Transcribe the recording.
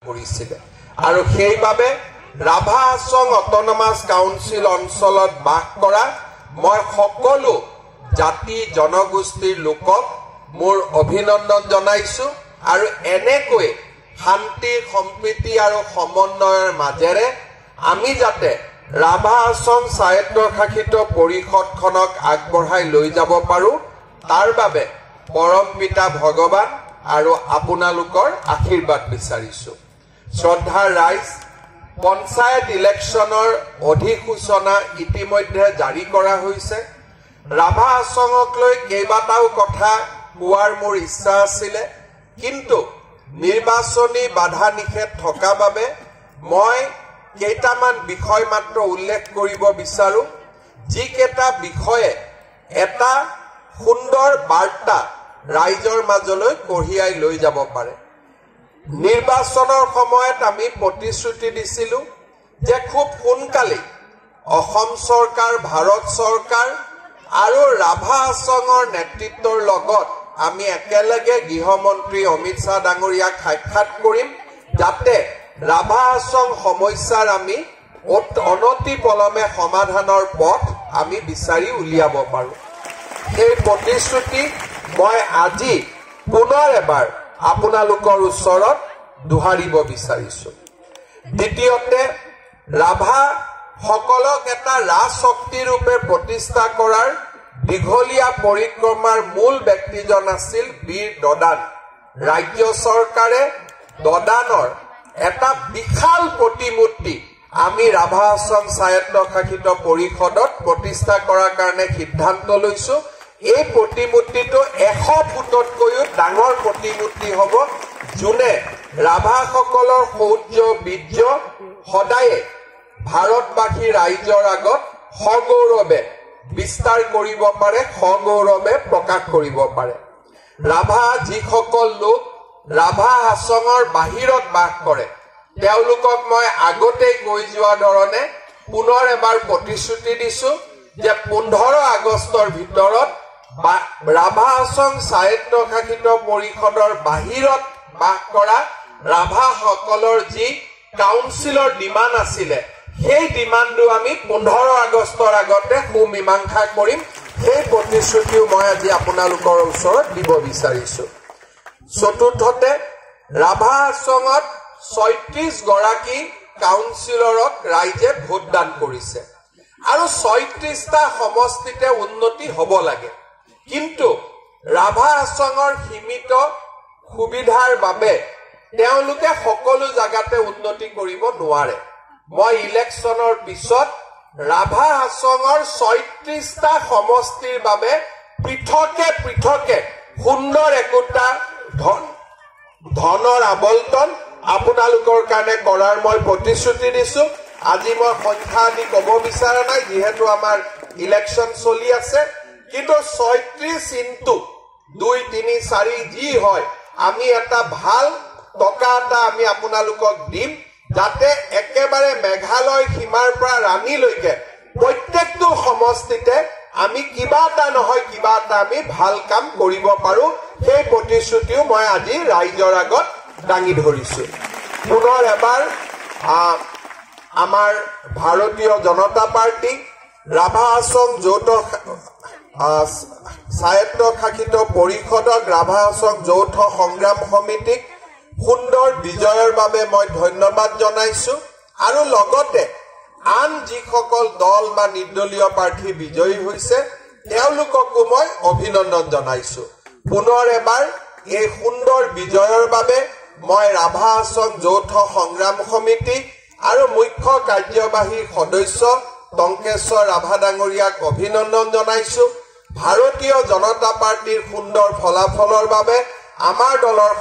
কৰিছিলে আৰু সেইবাবে ৰাভা হাছং অটোনমাস কাউন্সিল অঞ্চলত বাস কৰা মই সকলো জাতি জনগোষ্ঠীৰ লোকক মোৰ অভিনন্দন জনাইছো আৰু এনেকৈ শান্তি সম্প্ৰীতি আৰু সমন্বয়ৰ মাজেৰে আমি যাতে ৰাভা হাছং স্বায়ত্তশাসিত পৰিষদখনক আগবঢ়াই লৈ যাব পাৰো তাৰ বাবে পৰম পিতা ভগৱান আৰু আপোনালোকৰ আশীৰ্বাদ বিচাৰিছো শ্ৰদ্ধাৰ ৰাইজ পঞ্চায়ত ইলেকশ্যনৰ অধিসূচনা ইতিমধ্যে জাৰি কৰা হৈছে ৰাভা হাছঙক লৈ কেইবাটাও কথা কোৱাৰ মোৰ ইচ্ছা আছিল কিন্তু নিৰ্বাচনী বাধা নিষেধ থকা বাবে মই কেইটামান বিষয় মাত্ৰ উল্লেখ কৰিব বিচাৰো যিকেইটা বিষয়ে এটা সুন্দৰ বাৰ্তা ৰাইজৰ মাজলৈ কঢ়িয়াই লৈ যাব পাৰে নিৰ্বাচনৰ সময়ত আমি প্ৰতিশ্ৰুতি দিছিলো যে খুব সোনকালে অসম চৰকাৰ ভাৰত চৰকাৰ আৰু ৰাভা হাছঙৰ নেতৃত্বৰ লগত আমি একেলগে গৃহমন্ত্ৰী অমিত শাহ ডাঙৰীয়াক সাক্ষাৎ কৰিম যাতে ৰাভা হাছং সমস্যাৰ আমি অনতি পলমে সমাধানৰ পথ আমি বিচাৰি উলিয়াব পাৰো এই প্ৰতিশ্ৰুতি মই আজি পুনৰ এবাৰ আপোনালোকৰ ওচৰত দুহাৰিব বিচাৰিছো দ্বিতীয়তে ৰাভা সকলক এটা ৰাজশক্তি ৰূপে প্ৰতিষ্ঠা কৰাৰ দীঘলীয়া পৰিক্ৰমাৰ মূল ব্যক্তিজন আছিল বীৰ দদান ৰাজ্য চৰকাৰে দদানৰ এটা বিশাল প্ৰতিমূৰ্তি আমি ৰাভা হাছং স্বায়ত্তশাসিত পৰিষদত প্ৰতিষ্ঠা কৰাৰ কাৰণে সিদ্ধান্ত লৈছো এই প্ৰতিমূৰ্তিটো 100 ফুটতকৈও ডাঙৰ প্ৰতিমূৰ্তি হ'ব যোনে ৰাভাসকলৰ শৌৰ্য বীৰ্য সদায়ে ভাৰতবাসী ৰাইজৰ আগত সগৌৰৱে বিস্তাৰ কৰিব পাৰে সগৌৰৱে প্ৰকাশ কৰিব পাৰে ৰাভা যিসকল লোক ৰাভা হাছঙৰ বাহিৰত বাস কৰে তেওঁলোকক মই আগতেই কৈ যোৱা ধৰণে পুনৰ এবাৰ প্ৰতিশ্ৰুতি দিছো যে 15 আগষ্টৰ ভিতৰত ৰাভা হাছং স্বায়ত্তশাসিত পৰিষদৰ বাহিৰত বাস কৰা ৰাভাসকলৰ যি কাউন্সিলৰ ডিমাণ্ড আছিলে সেই ডিমাণ্ডটো আমি 15 আগষ্টৰ আগতে সুমীমাংসা কৰিম সেই প্ৰতিশ্ৰুতিও মই আজি আপোনালোকৰ ওচৰত দিব বিচাৰিছো চতুৰ্থতে ৰাভা হাছঙত 36 গৰাকী কাউন্সিলৰক ৰাইজে ভোটদান কৰিছে আৰু 36টা সমষ্টিতে উন্নতি হ'ব লাগে কিন্তু ৰাভা হাছঙৰ সীমিত সুবিধাৰ বাবে তেওঁলোকে সকলো জাগাতে উন্নতি কৰিব নোৱাৰে মই ইলেকশ্যনৰ পিছত ৰাভা হাছঙৰ 36টা সমষ্টিৰ বাবে পৃথকে সুন্দৰ একোটা ধনৰ আবণ্টন আপোনালোকৰ কাৰণে কৰাৰ মই প্ৰতিশ্ৰুতি দিছো আজি মই সংখ্যা আদি ক'ব বিচৰা নাই যিহেতু আমাৰ ইলেকশ্যন চলি আছে কিন্তু 36 ইনটু 2 3 4 যি হয় আমি এটা ভাল টকা এটা আমি আপোনালোকক দিম যাতে একেবাৰে মেঘালয় সীমাৰ পৰা ৰাণীলৈকে প্ৰত্যেকটো সমষ্টিতে আমি কিবা এটা নহয় কিবা এটা আমি ভাল কাম কৰিব পাৰো সেই প্ৰতিশ্ৰুতিও মই আজি ৰাইজৰ আগত দাঙি ধৰিছো পুনৰ এবাৰ আমাৰ ভাৰতীয় জনতা পাৰ্টি ৰাভা হাছং যৌথ স্বায়ত্তশাসিত পৰিষদক ৰাভা হাছং যৌথ সংগ্ৰাম সমিতিক সুন্দৰ বিজয়ৰ বাবে মই ধন্যবাদ জনাইছো আৰু লগতে আন যিসকল দল বা নিৰ্দলীয় প্ৰাৰ্থী বিজয়ী হৈছে তেওঁলোককো মই অভিনন্দন জনাইছো পুনৰ এবাৰ এই সুন্দৰ বিজয়ৰ বাবে মই ৰাভা হাছং যৌথ সংগ্ৰাম সমিতি আৰু মুখ্য কাৰ্যবাহী সদস্য টংকেশ্বৰ ৰাভা ডাঙৰীয়াক অভিনন্দন জনাইছো ভাৰতীয় জনতা পাৰ্টিৰ সুন্দৰ ফলাফলৰ বাবে আমাৰ দলৰ